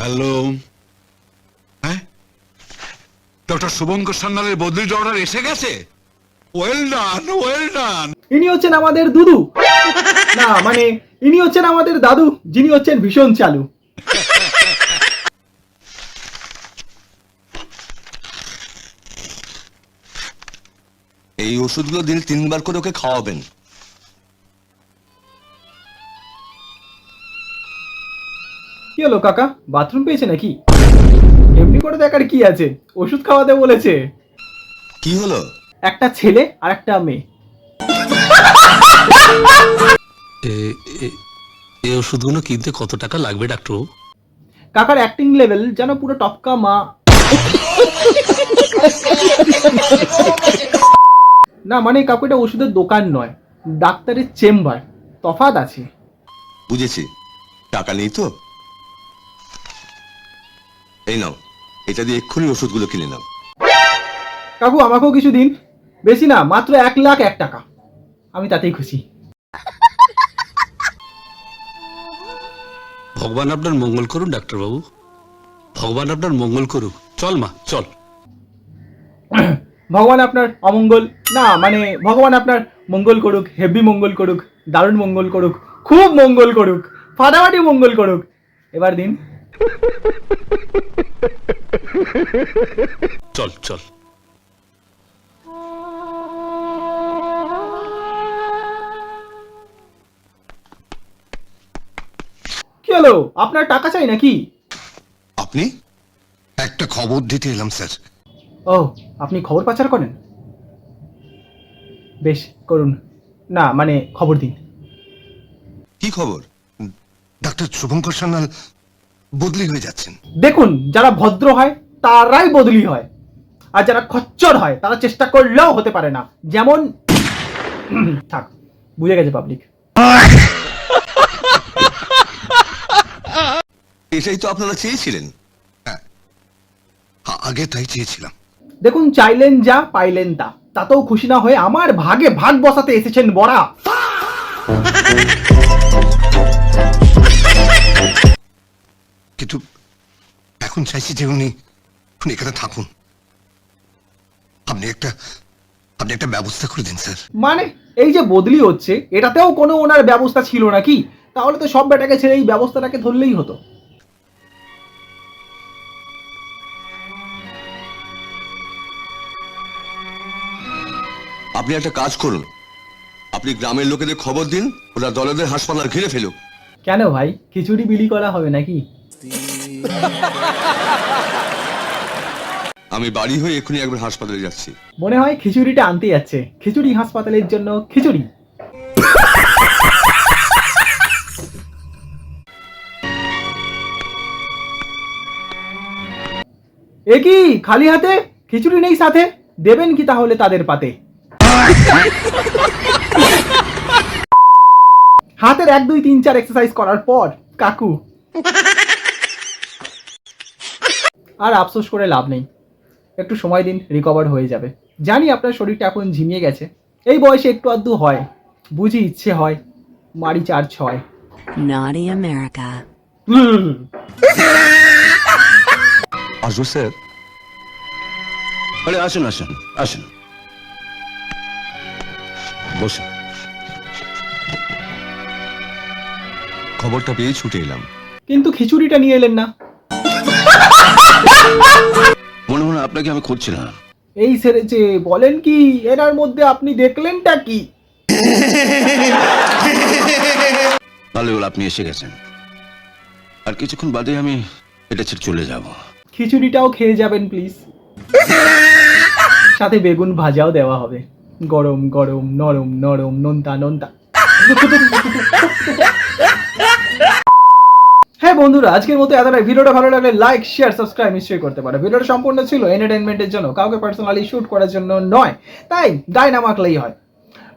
Hello, হ্যাঁ, doctor Shubhankar সান্যালের বদলির order এসে গেছে। Well done, well done. ইনি হচ্ছেন আমাদের দুদু, না মানে ইনি হচ্ছেন আমাদের দাদু, যিনি হচ্ছেন ভীষণ চালু। এই ওষুধগুলো দিন 3 বার করে ওকে খাওয়াবেন। কি হলো কাকা, বাথরুম পেয়েছে নাকি? এমনি করে দেখার কি আছে, ওষুধ খাওয়াতে বলেছে। কি হলো? একটা ছেলে আর একটা মেয়ে। এই ওষুধগুলো কিনতে কত টাকা লাগবে ডাক্তারবাবু? কাকার অ্যাক্টিং লেভেল যেন পুরো টপকা মা। না মানে কাকু, এটা ওষুধের দোকান নয়, ডাক্তারের চেম্বার, তফাৎ আছে। বুঝেছি, টাকা নেই তো। এই নাও, এটা দিয়ে এক্ষুনি ওষুধগুলো কিনে নাও। কাকু আমাকেও কিছু দিন, বেশি না, মাত্র 1,01,000 টাকা, আমি তাতেই খুশি। ভগবান আপনার মঙ্গল করুন ডাক্তারবাবু, ভগবান আপনার মঙ্গল করুক। চল মা চল। ভগবান আপনার অমঙ্গল, না মানে ভগবান আপনার মঙ্গল করুক, হেভি মঙ্গল করুক, দারুণ মঙ্গল করুক, খুব মঙ্গল করুক, ফাটাফাটি মঙ্গল করুক। এবার দিন। চল চল। কি হলো, আপনার টাকা চাই নাকি? আপনি? একটা খবর দিতে এলাম স্যার। ও, আপনি খবর পাচার করেন? বেশ করুন, না মানে খবর দিন। কি খবর? ডাক্তার শুভঙ্কর সান্যাল বদলি হয়ে যাচ্ছেন। দেখুন, যারা ভদ্র হয় তারাই বদলি হয়, আর যারা খচ্চর হয় তারা চেষ্টা করলেও হতে পারে না। যেমন থাক, বুঝে গেছে পাবলিক। এটাই তো আপনারা চেয়েছিলেন। হ্যাঁ, আগে তাই চেয়েছিলাম। দেখুন, চাইলেন যা পাইলেন তা, তাতেও খুশি না হয়ে আমার ভাগে ভাগ বসাতে এসেছেন বড়া। কিন্তু এখন চাইছি যে উনি এখানে থাকুন। আপনি একটা ব্যবস্থা করে দিন স্যার। মানে এই যে বদলি হচ্ছে, এটাতেও কোনো ওনার ব্যবস্থা ছিল নাকি? তাহলে তো সব বেটাকে ছেড়ে এই ব্যবস্থাটাকে ধরলেই হতো। আপনি একটা কাজ করুন, আপনি গ্রামের লোকেদের খবর দিন, ওরা দলেদের হাসপাতাল ঘিরে ফেলুক। কেন ভাই, খিচুড়ি বিলি করা হবে নাকি? আমি বাড়ি হয়ে এক্ষুনি একবার হাসপাতালে যাচ্ছি। মনে হয় খিচুড়িটা আনতে যাচ্ছে, খিচুড়ি হাসপাতালের জন্য খিচুড়ি। এ কি খালি হাতে? খিচুড়ি নেই সাথে, দেবেন কি তাহলে তাদের পাতে? হাতের 1 2 3 4 এক্সারসাইজ করার পর কাকু আর আফসোস করে লাভ নেই, একটু সময় দিন, রিকভার হয়ে যাবে। জানি আপনার শরীরটা এখন ঝিমিয়ে গেছে, এই বয়সে একটু আধটু হয়, বুঝি ইচ্ছে হয়, মারি 4 6। Naughty America. আসবো স্যার? আরে আসুন আসুন আসুন, বসুন। খবরটা পেয়ে ছুটে এলাম। কিন্তু খিচুড়িটা নিয়ে এলেন না। মনে মনে আপনাকে আমি খুঁজছিলাম। এই সেরেছে, বলেন কি? এনার মধ্যে আপনি দেখলেনটা কি? ভালো হলো আপনি এসে গেছেন, আর কিছুক্ষণ বাদে আমি এটা ছেড়ে চলে যাব। খিচুড়িটাও খেয়ে যাবেন প্লিজ, সাথে বেগুন ভাজাও দেওয়া হবে, গরম গরম, নরম নরম, নোনতা নোনতা। হ্যাঁ বন্ধুরা, আজকের মতো এতটাই। ভিডিওটা ভালো লাগলে লাইক শেয়ার সাবস্ক্রাইব নিশ্চয়ই করতে পারো। ভিডিওটা সম্পূর্ণ ছিল এন্টারটেইনমেন্টের জন্য, কাউকে পার্সোনালি শুট করার জন্য নয়, তাই গায়ে না মাখলেই হয়।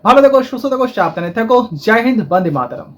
ভালো থেকো, সুস্থ থেকো, সাবধানে থেকো। জয় হিন্দ, বন্দে মাতরম।